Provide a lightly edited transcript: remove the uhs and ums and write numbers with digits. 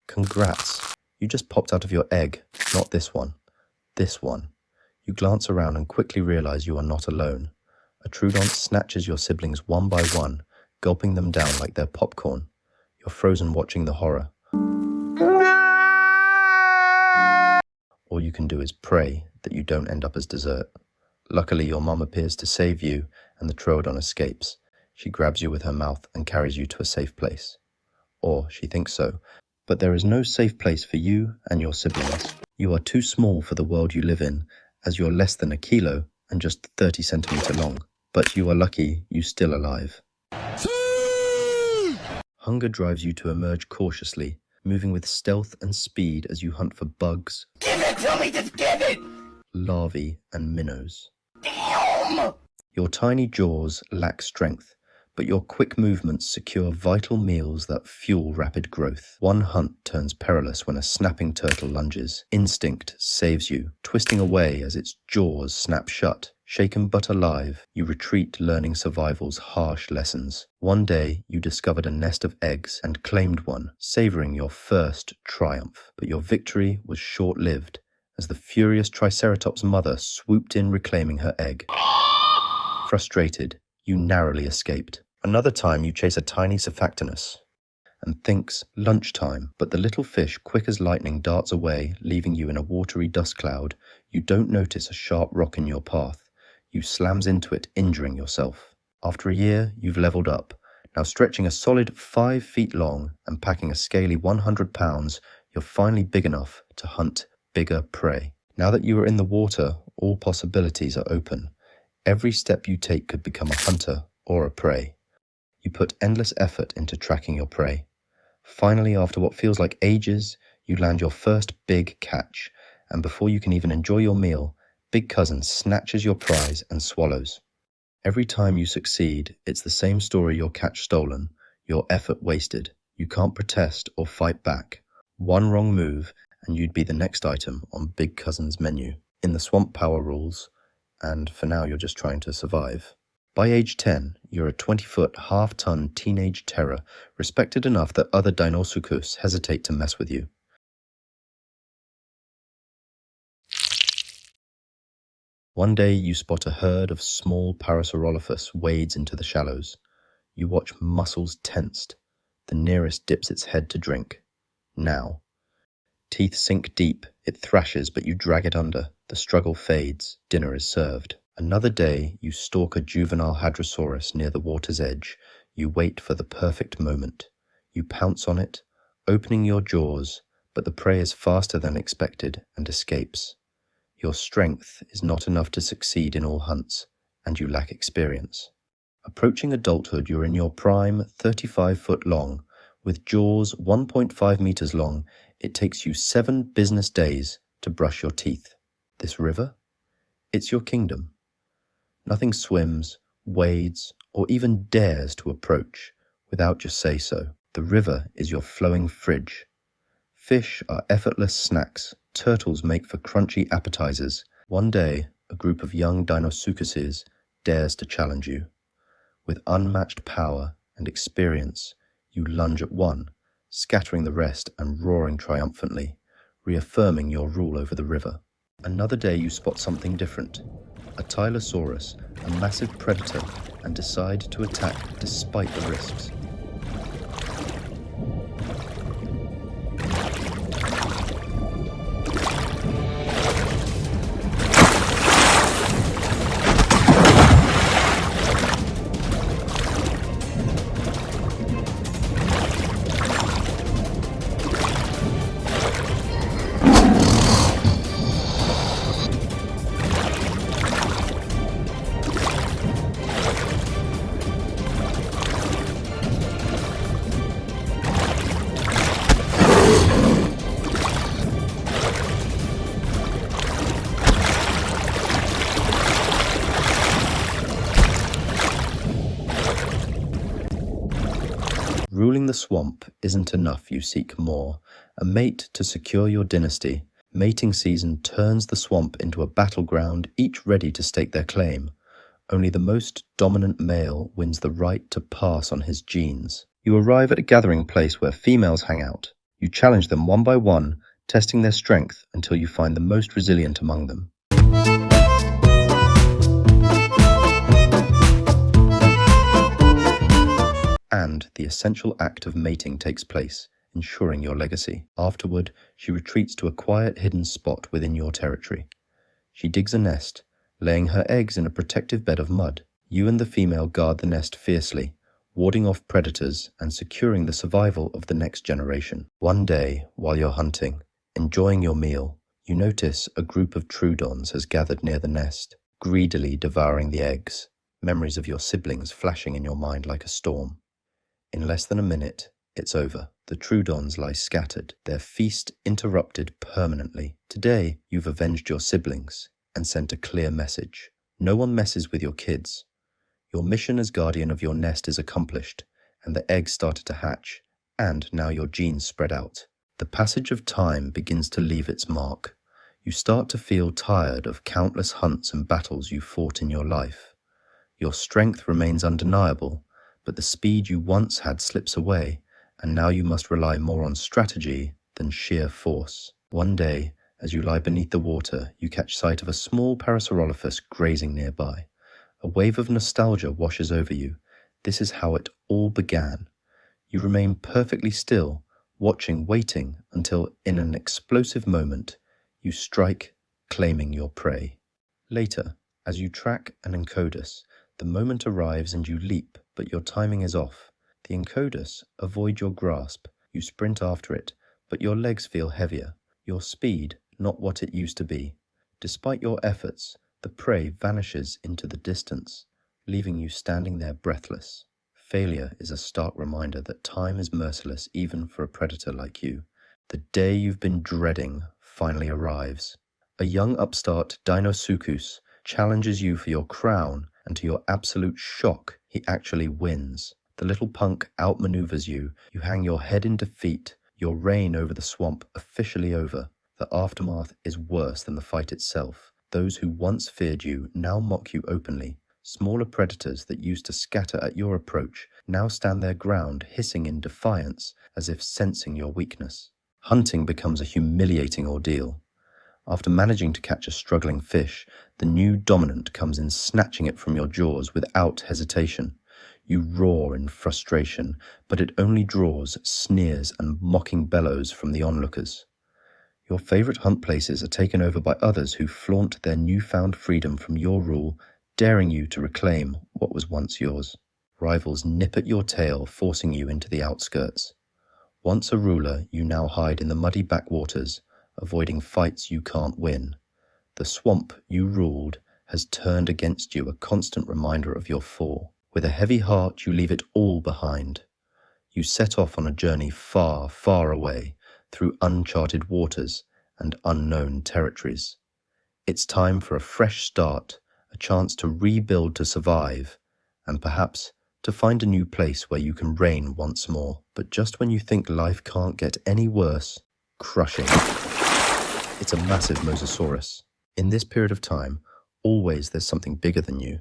Congrats! You just popped out of your egg. Not this one. This one. You glance around and quickly realize you are not alone. A Troodont snatches your siblings one by one, gulping them down like they're popcorn. You're frozen watching the horror. All you can do is pray that you don't end up as dessert. Luckily, your mom appears to save you, and the Troodon escapes. She grabs you with her mouth and carries you to a safe place. Or she thinks so, but there is no safe place for you and your siblings. You are too small for the world you live in, as you're less than a kilo and just 30 centimeters long. But you are lucky you're still alive. Hunger drives you to emerge cautiously, moving with stealth and speed as you hunt for bugs, Give it to me, just give it! larvae, and minnows. Damn! Your tiny jaws lack strength, but your quick movements secure vital meals that fuel rapid growth. One hunt turns perilous when a snapping turtle lunges. Instinct saves you, twisting away as its jaws snap shut. Shaken but alive, you retreat, learning survival's harsh lessons. One day, you discovered a nest of eggs and claimed one, savoring your first triumph. But your victory was short-lived, as the furious Triceratops' mother swooped in reclaiming her egg. Frustrated, you narrowly escaped. Another time you chase a tiny Cephactinus and thinks lunchtime, but the little fish quick as lightning darts away, leaving you in a watery dust cloud. You don't notice a sharp rock in your path. You slams into it, injuring yourself. After a year, you've leveled up, now stretching a solid 5 feet long and packing a scaly 100 pounds, you're finally big enough to hunt bigger prey. Now that you are in the water, all possibilities are open. Every step you take could become a hunter or a prey. You put endless effort into tracking your prey. Finally, after what feels like ages, you land your first big catch, and before you can even enjoy your meal, Big Cousin snatches your prize and swallows. Every time you succeed, it's the same story: your catch stolen, your effort wasted. You can't protest or fight back. One wrong move, and you'd be the next item on Big Cousin's menu. In the swamp power rules, and for now you're just trying to survive. By age 10, you're a 20-foot, half-ton teenage terror, respected enough that other Deinosuchus hesitate to mess with you. One day you spot a herd of small Parasaurolophus wades into the shallows. You watch muscles tensed. The nearest dips its head to drink. Now. Teeth sink deep, it thrashes, but you drag it under. The struggle fades, dinner is served. Another day, you stalk a juvenile Hadrosaurus near the water's edge. You wait for the perfect moment. You pounce on it, opening your jaws, but the prey is faster than expected and escapes. Your strength is not enough to succeed in all hunts, and you lack experience. Approaching adulthood, you're in your prime, 35 foot long. With jaws 1.5 meters long, it takes you 7 business days to brush your teeth. This river? It's your kingdom. Nothing swims, wades, or even dares to approach without your say-so. The river is your flowing fridge. Fish are effortless snacks. Turtles make for crunchy appetizers. One day, a group of young Deinosuchuses dares to challenge you. With unmatched power and experience, you lunge at one, scattering the rest and roaring triumphantly, reaffirming your rule over the river. Another day you spot something different. A tylosaurus, a massive predator, and decide to attack despite the risks. Ruling the swamp isn't enough, you seek more. A mate to secure your dynasty. Mating season turns the swamp into a battleground, each ready to stake their claim. Only the most dominant male wins the right to pass on his genes. You arrive at a gathering place where females hang out. You challenge them one by one, testing their strength until you find the most resilient among them. And the essential act of mating takes place, ensuring your legacy. Afterward, she retreats to a quiet hidden spot within your territory. She digs a nest, laying her eggs in a protective bed of mud. You and the female guard the nest fiercely, warding off predators and securing the survival of the next generation. One day, while you're hunting, enjoying your meal, you notice a group of Troodons has gathered near the nest, greedily devouring the eggs, memories of your siblings flashing in your mind like a storm. In less than a minute, it's over. The Troodons lie scattered, their feast interrupted permanently. Today, you've avenged your siblings and sent a clear message. No one messes with your kids. Your mission as guardian of your nest is accomplished, and the eggs started to hatch, and now your genes spread out. The passage of time begins to leave its mark. You start to feel tired of countless hunts and battles you fought in your life. Your strength remains undeniable, but the speed you once had slips away, and now you must rely more on strategy than sheer force. One day, as you lie beneath the water, you catch sight of a small Parasaurolophus grazing nearby. A wave of nostalgia washes over you. This is how it all began. You remain perfectly still, waiting until, in an explosive moment, you strike, claiming your prey. Later, as you track an Encodus, the moment arrives and you leap, but your timing is off. The Encodus avoid your grasp. You sprint after it, but your legs feel heavier. Your speed, not what it used to be. Despite your efforts, the prey vanishes into the distance, leaving you standing there breathless. Failure is a stark reminder that time is merciless even for a predator like you. The day you've been dreading finally arrives. A young upstart Deinosuchus challenges you for your crown, and to your absolute shock, he actually wins. The little punk outmaneuvers you. You hang your head in defeat, your reign over the swamp officially over. The aftermath is worse than the fight itself. Those who once feared you now mock you openly. Smaller predators that used to scatter at your approach now stand their ground, hissing in defiance as if sensing your weakness. Hunting becomes a humiliating ordeal. After managing to catch a struggling fish, the new dominant comes in snatching it from your jaws without hesitation. You roar in frustration, but it only draws sneers and mocking bellows from the onlookers. Your favorite hunt places are taken over by others who flaunt their newfound freedom from your rule, daring you to reclaim what was once yours. Rivals nip at your tail, forcing you into the outskirts. Once a ruler, you now hide in the muddy backwaters, avoiding fights you can't win. The swamp you ruled has turned against you, a constant reminder of your fall. With a heavy heart, you leave it all behind. You set off on a journey far, far away, through uncharted waters and unknown territories. It's time for a fresh start, a chance to rebuild to survive, and perhaps to find a new place where you can reign once more. But just when you think life can't get any worse, crushing. It's a massive mosasaurus. In this period of time, always there's something bigger than you.